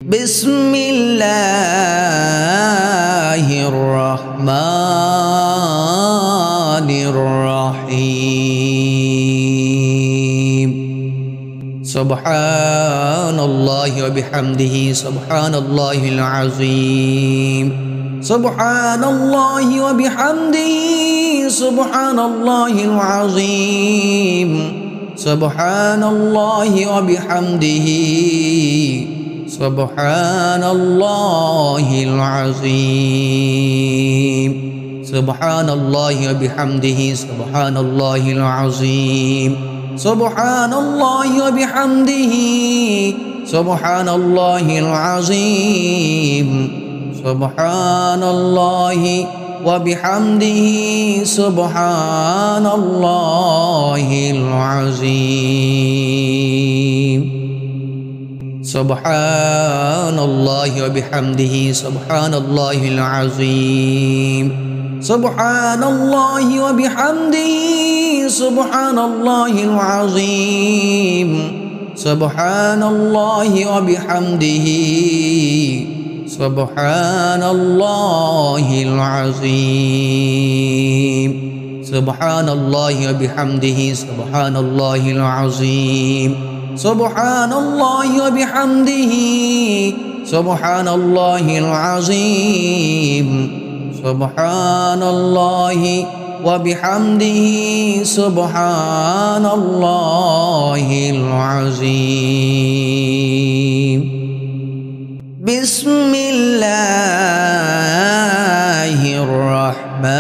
بسم الله الرحمن الرحيم سبحان الله وبحمده سبحان الله العظيم سبحان الله وبحمده سبحان الله العظيم سبحان الله وبحمده سبحان الله العظيم سبحان الله وبحمده سبحان الله العظيم سبحان الله وبحمده سبحان الله العظيم سبحان الله وبحمده سبحان الله العظيم سبحان الله وبحمده سبحان الله العظيم سبحان الله وبحمده سبحان الله العظيم سبحان الله وبحمده سبحان الله العظيم سبحان الله وبحمده سبحان الله العظيم سبحان الله وبحمده سبحان الله العظيم سبحان الله وبحمده سبحان الله العظيم بسم الله الرحمن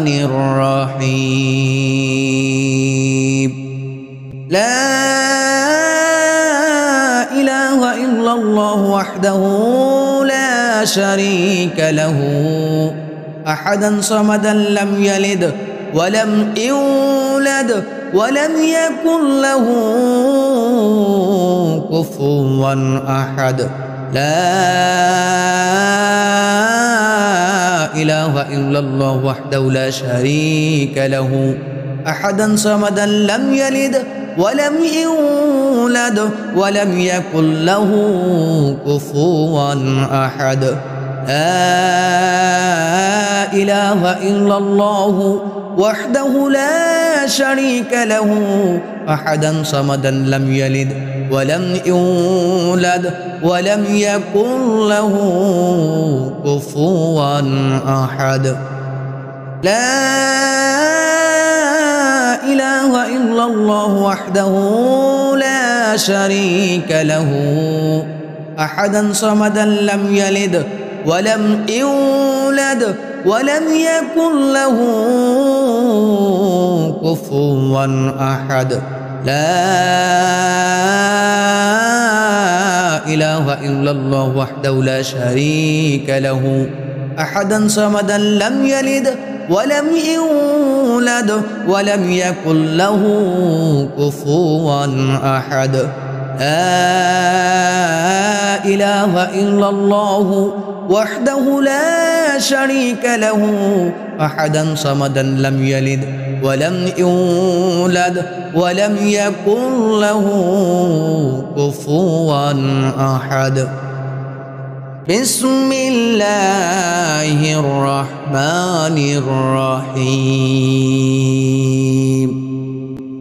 الرحيم لا إله إلا الله وحده لا شريك له أحدا صمدا لم يلد ولم يولد ولم يكن له كفوا أحد لا إله إلا الله وحده لا شريك له أحدا صمدا لم يلد ولم يولد ولم يكن له كفوا أحد لا إله إلا الله وحده لا شريك له أحدا صمدا لم يلد ولم يولد ولم يكن له كفوا أحد لا إله إلا الله وحده لا شريك له أحدا صمدا لم يلد ولم يولد ولم يكن له كفوا أحد لا إله إلا الله وحده لا شريك له أحدا صمدا لم يلد ولم يولد ولم يكن له كفوا أحد لا إله إلا الله وحده لا شريك له أحدا صمدا لم يلد ولم يولد ولم يكن له كفوا أحد بسم الله الرحمن الرحيم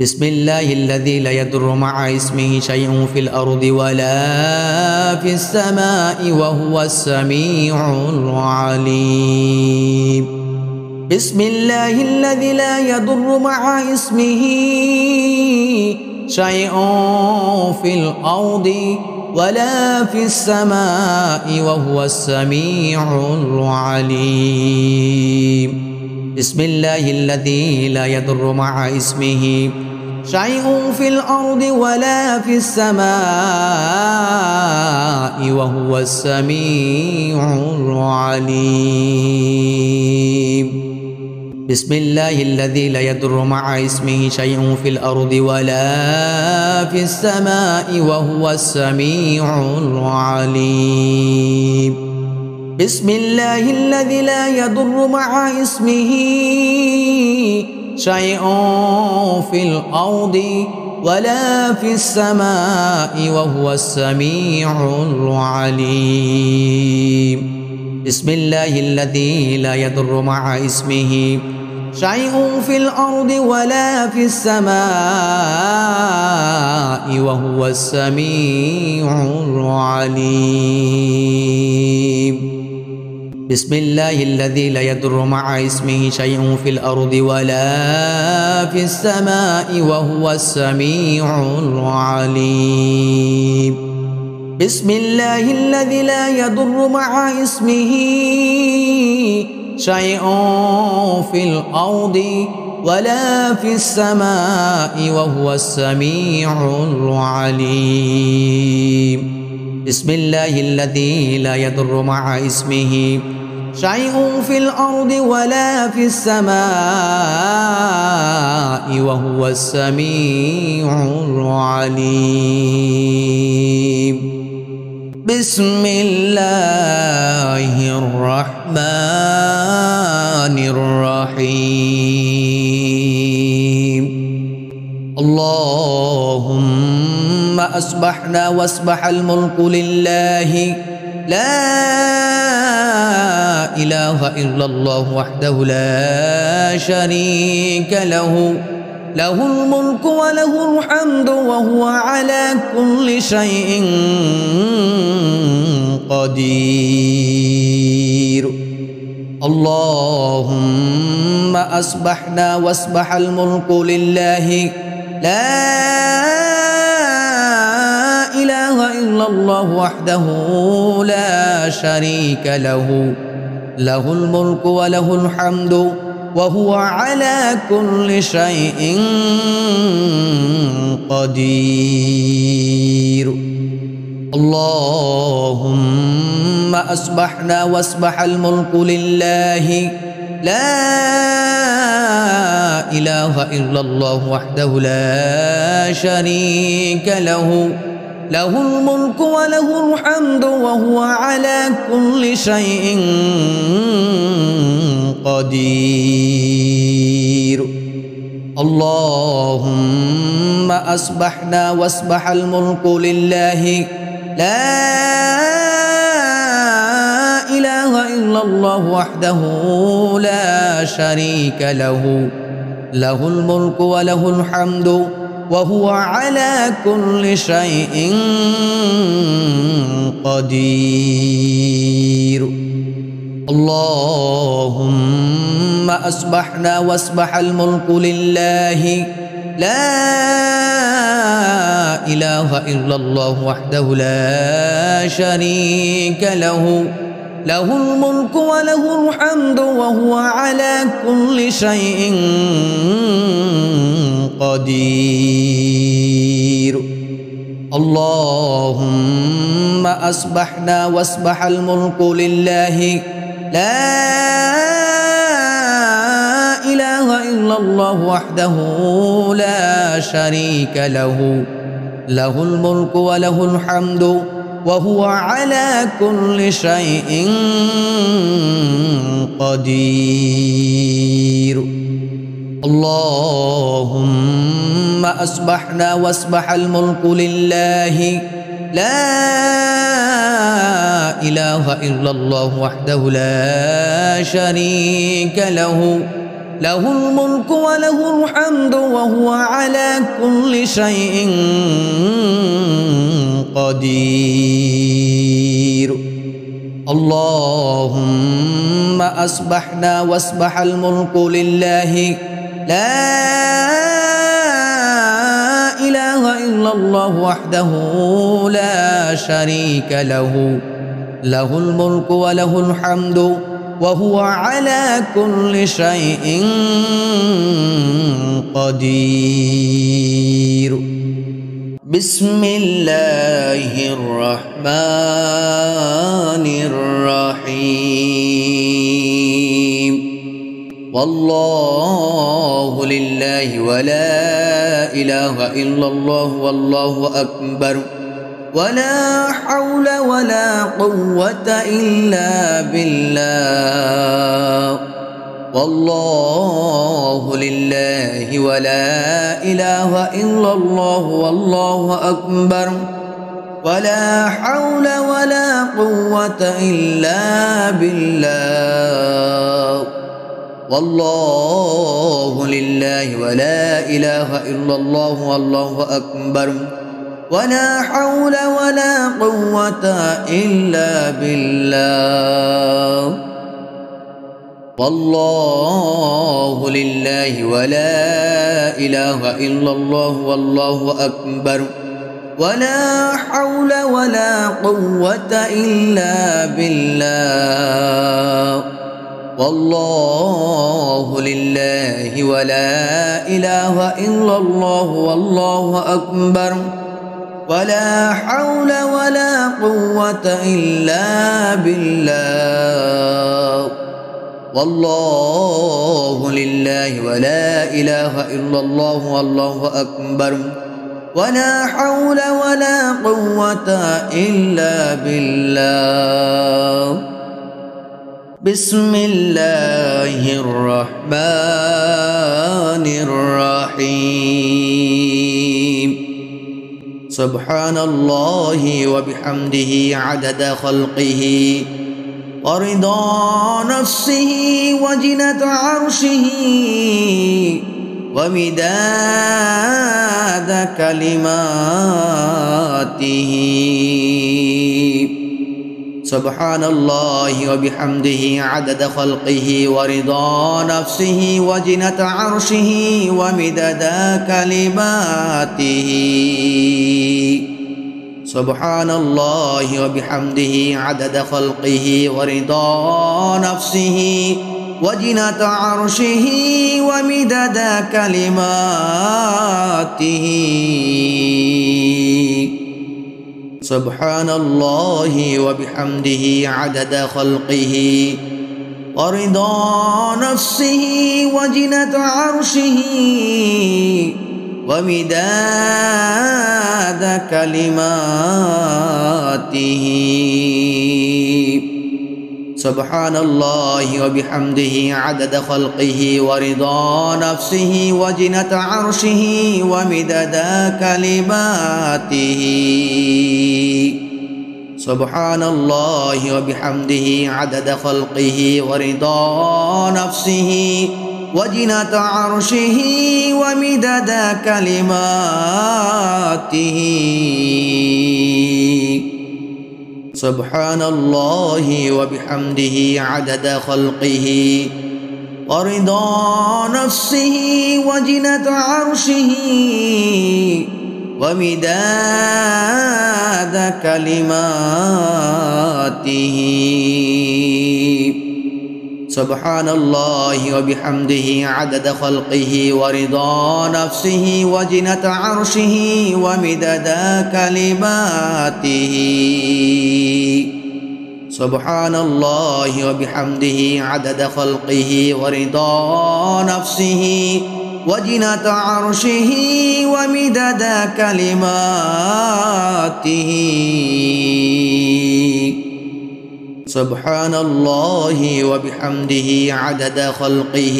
بسم الله الذي لا يضر مع اسمه شيء في الأرض ولا في السماء وهو السميع العليم بسم الله الذي لا يضر مع اسمه شيء في الأرض ولا في السماء وهو السميع العليم بسم الله الذي لا يضر مع اسمه شيء في الأرض ولا في السماء وهو السميع العليم بسم الله الذي لا يضر مع اسمه شيء في الأرض ولا في السماء وهو السميع العليم بسم الله الذي لا يضر مع اسمه شيء في الأرض ولا في السماء وهو السميع العليم. بسم الله الذي لا يضر مع اسمه شيء في الأرض ولا في السماء وهو السميع العليم. بسم الله الذي لا يضر مع اسمه شيء في الأرض ولا في السماء وهو السميع العليم. بسم الله الذي لا يضر مع اسمه شيء في الأرض ولا في السماء وهو السميع العليم. بسم الله الذي لا يضر مع اسمه شيء في الأرض ولا في السماء وهو السميع العليم. بسم الله الرحمن الرحيم. اللهم أصبحنا واصبح الملك لله لا إله إلا الله وحده لا شريك له له الملك وله الحمد وهو على كل شيء قدير. اللهم أصبحنا واصبح الملك لله لا إله إلا الله وحده لا شريك له له الملك وله الحمد وهو على كل شيء قدير. اللهم أصبحنا واصبح الملك لله لا إله إلا الله وحده لا شريك له له الملك وله الحمد وهو على كل شيء قدير. اللهم أصبحنا واصبح الملك لله لا إله إلا الله وحده لا شريك له له الملك وله الحمد وهو على كل شيء قدير. اللهم أصبحنا واصبح الملك لله لا إله إلا الله وحده لا شريك له له الملك وله الحمد وهو على كل شيء قدير. اللهم أصبحنا واصبح الملك لله لا إله إلا الله وحده لا شريك له له الملك وله الحمد وهو على كل شيء قدير. اللهم أصبحنا واصبح الملك لله لا إله إلا الله وحده لا شريك له له الملك وله الحمد وهو على كل شيء قدير. اللهم أصبحنا واصبح الملك لله لا إله إلا الله وحده لا شريك له له الملك وله الحمد وهو على كل شيء قدير. بسم الله الرحمن الرحيم. والله لله ولا إله إلا الله والله أكبر ولا حول ولا قوة إلا بالله والله لله ولا إله إلا الله والله أكبر ولا حول ولا قوة إلا بالله والله لله ولا إله إلا الله والله أكبر ولا حول ولا قوة إلا بالله والله لله ولا إله إلا الله والله أكبر ولا حول ولا قوة إلا بالله والله لله ولا إله إلا الله والله أكبر ولا حول ولا قوة إلا بالله والله لله ولا إله إلا الله والله أكبر ولا حول ولا قوة إلا بالله بسم الله الرحمن الرحيم سبحان الله وبحمده عدد خلقه ورضا نفسه وزنة عرشه ومداد كلماته سبحان الله وبحمده عدد خلقه ورضا نفسه وزنة عرشه ومداد كلماته سبحان الله وبحمده عدد خلقه ورضا نفسه وزنة عرشه ومداد كلماته سبحان الله وبحمده عدد خلقه ورضا نفسه وزنة عرشه ومداد كلماته سبحان الله وبحمده عدد خلقه ورضا نفسه وزنة عرشه ومداد كلماته سبحان الله وبحمده عدد خلقه ورضا نفسه وزنة عرشه ومداد كلماته سبحان الله وبحمده عدد خلقه ورضا نفسه وزنة عرشه ومداد كلماته سبحان الله وبحمده عدد خلقه ورضا نفسه وزنة عرشه ومداد كلماته سبحان الله وبحمده عدد خلقه ورضا نفسه وزنة عرشه ومداد كلماته سبحان الله وبحمده عدد خلقه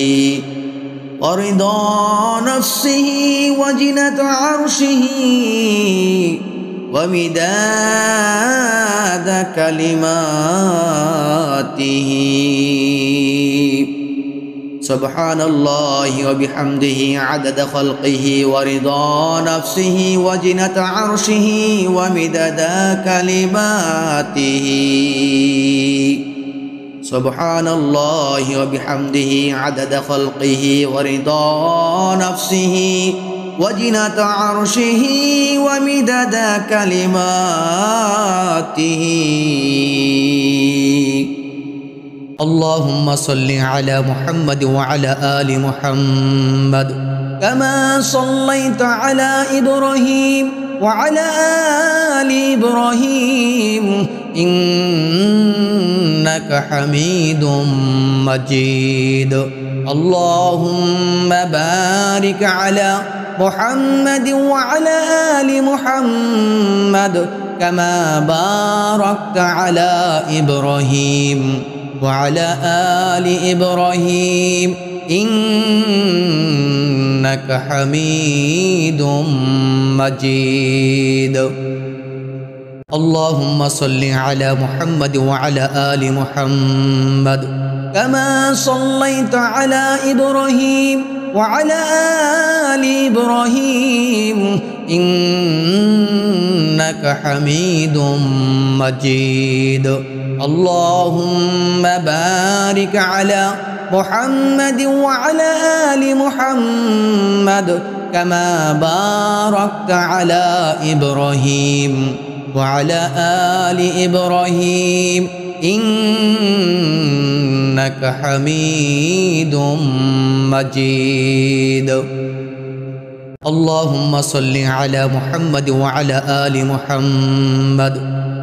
ورضا نفسه وزنة عرشه ومداد كلماته سبحان الله وبحمده عدد خلقه ورضا نفسه وزنة عرشه ومداد كلماته سبحان الله وبحمده عدد خلقه ورضا نفسه وزنة عرشه ومداد كلماته اللهم صل على محمد وعلى آل محمد كما صليت على إبراهيم وعلى آل إبراهيم إنك حميد مجيد اللهم بارك على محمد وعلى آل محمد كما باركت على إبراهيم وعلى آل إبراهيم إنك حميد مجيد اللهم صل على محمد وعلى آل محمد كما صليت على إبراهيم وعلى آل إبراهيم إنك حميد مجيد اللهم بارك على محمد وعلى آل محمد كما باركت على إبراهيم وعلى آل إبراهيم إنك حميد مجيد اللهم صل على محمد وعلى آل محمد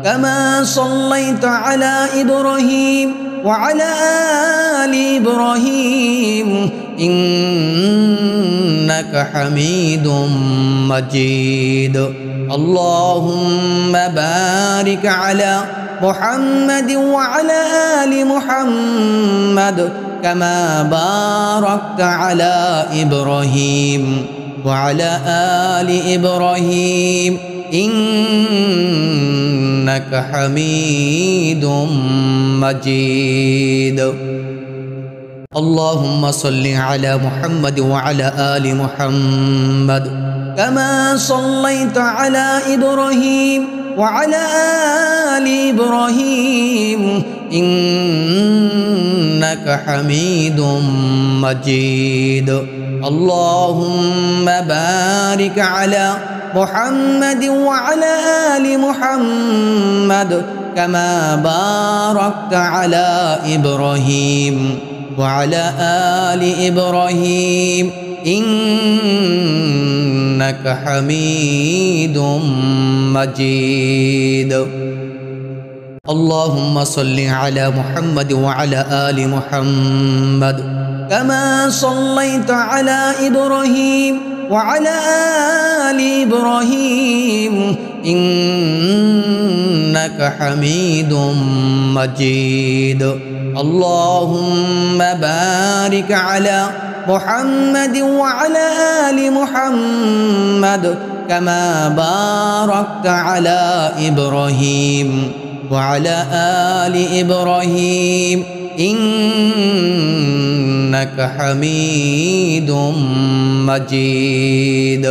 كما صليت على إبراهيم وعلى آل إبراهيم إنك حميد مجيد اللهم بارك على محمد وعلى آل محمد كما باركت على إبراهيم وعلى آل إبراهيم إنك حميد مجيد اللهم صل على محمد وعلى آل محمد كما صليت على إبراهيم وعلى آل إبراهيم إنك حميد مجيد اللهم بارك على محمد وعلى آل محمد كما باركت على إبراهيم وعلى آل إبراهيم إنك حميد مجيد اللهم صل على محمد وعلى آل محمد كما صليت على إبراهيم وعلى آل إبراهيم إنك حميد مجيد اللهم بارك على محمد وعلى آل محمد كما باركت على إبراهيم وعلى آل إبراهيم إنك حميد مجيد